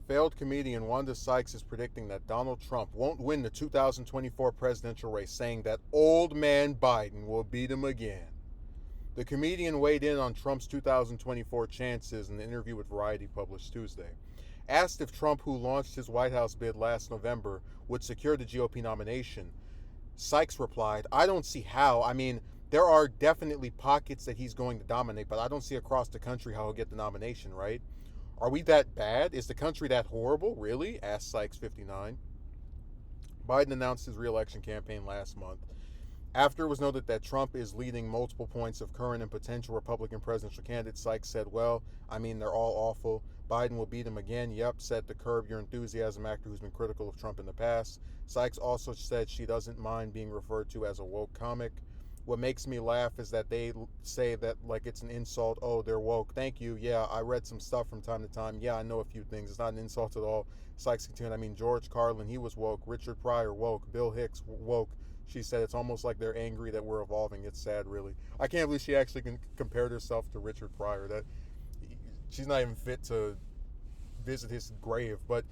Failed comedian Wanda Sykes is predicting that Donald Trump won't win the 2024 presidential race, saying that old man Biden will beat him again. The comedian weighed in on Trump's 2024 chances in an interview with Variety published Tuesday. Asked if Trump, who launched his White House bid last November, would secure the GOP nomination, Sykes replied, "I don't see how. I mean, there are definitely pockets that he's going to dominate, but I don't see across the country how he'll get the nomination, right? Are we that bad? Is the country that horrible? Really?" asked Sykes, 59. Biden announced his re-election campaign last month. After it was noted that Trump is leading multiple points of current and potential Republican presidential candidates, Sykes said, "Well, I mean, they're all awful. Biden will beat him again. Yep," said the Curb Your Enthusiasm actor who's been critical of Trump in the past. Sykes also said she doesn't mind being referred to as a woke comic. "What makes me laugh is that they say that like it's an insult. Oh, they're woke. Thank you. Yeah, I read some stuff from time to time. Yeah, I know a few things. It's not an insult at all." Sykes continued, "I mean, George Carlin, he was woke. Richard Pryor, woke. Bill Hicks, woke." She said, "It's almost like they're angry that we're evolving. It's sad, really." I can't believe she actually compared herself to Richard Pryor. That she's not even fit to visit his grave. But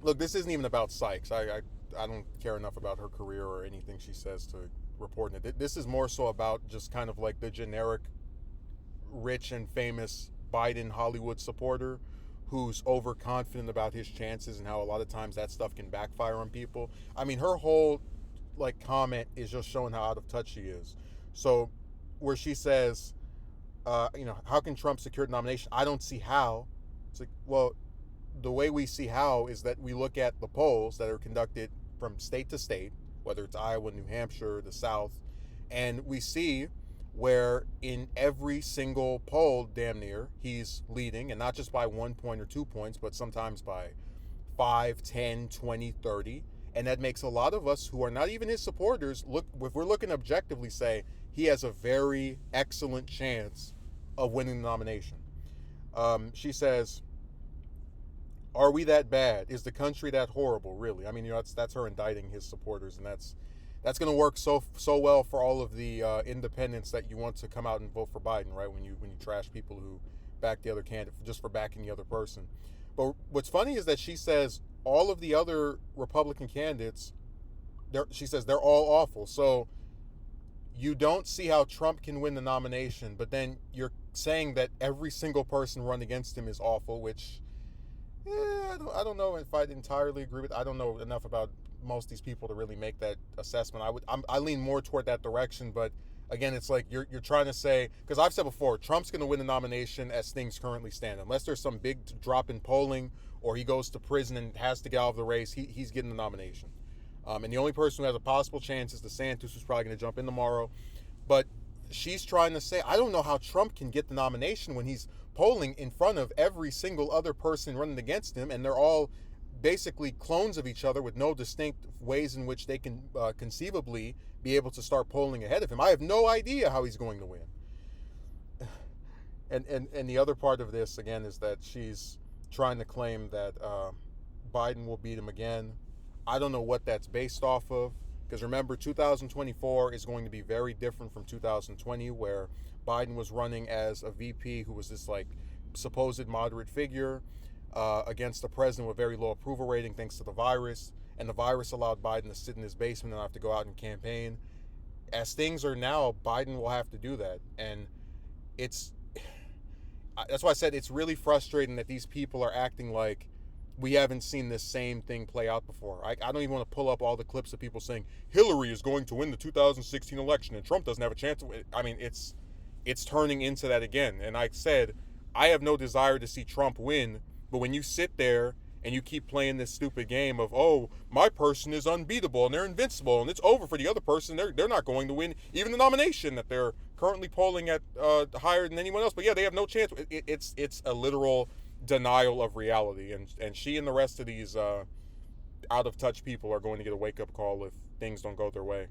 look, this isn't even about Sykes. I don't care enough about her career or anything she says to report it. This is more so about just kind of like the generic rich and famous Biden Hollywood supporter who's overconfident about his chances and how a lot of times that stuff can backfire on people. I mean, her whole like comment is just showing how out of touch she is. So where she says, how can Trump secure the nomination? I don't see how. It's like, well, the way we see how is that we look at the polls that are conducted from state to state, whether it's Iowa, New Hampshire, the South, and we see where in every single poll, damn near, he's leading, and not just by 1 point or 2 points, but sometimes by 5, 10, 20, 30. And that makes a lot of us who are not even his supporters look, if we're looking objectively, say he has a very excellent chance of winning the nomination. She says, "Are we that bad? Is the country that horrible? Really?" I mean, that's her indicting his supporters, and that's going to work so well for all of the independents that you want to come out and vote for Biden, right? When you trash people who back the other candidate just for backing the other person. But what's funny is that she says all of the other Republican candidates, she says they're all awful. So you don't see how Trump can win the nomination, but then you're saying that every single person run against him is awful, which I don't know if I'd entirely agree with. I don't know enough about most of these people to really make that assessment. I lean more toward that direction, but again, it's like you're trying to say, because I've said before, Trump's going to win the nomination as things currently stand, unless there's some big drop in polling or he goes to prison and has to get out of the race. He's getting the nomination, and the only person who has a possible chance is DeSantis, who's probably going to jump in tomorrow. But she's trying to say, I don't know how Trump can get the nomination when he's polling in front of every single other person running against him, and they're all basically clones of each other with no distinct ways in which they can conceivably be able to start polling ahead of him. I have no idea how he's going to win. And the other part of this, again, is that she's trying to claim that Biden will beat him again. I don't know what that's based off of, because remember, 2024 is going to be very different from 2020, where Biden was running as a VP who was this like supposed moderate figure against the president with very low approval rating thanks to the virus, and the virus allowed Biden to sit in his basement and not have to go out and campaign. As things are now, Biden will have to do that, and that's why I said it's really frustrating that these people are acting like we haven't seen this same thing play out before. I don't even want to pull up all the clips of people saying Hillary is going to win the 2016 election and Trump doesn't have a chance to win. I mean, it's turning into that again. And I said, I have no desire to see Trump win, but when you sit there and you keep playing this stupid game of, oh, my person is unbeatable and they're invincible and it's over for the other person, they're not going to win even the nomination that they're currently polling at higher than anyone else. But yeah, they have no chance. It's a literal denial of reality, and she and the rest of these out of touch people are going to get a wake up call if things don't go their way.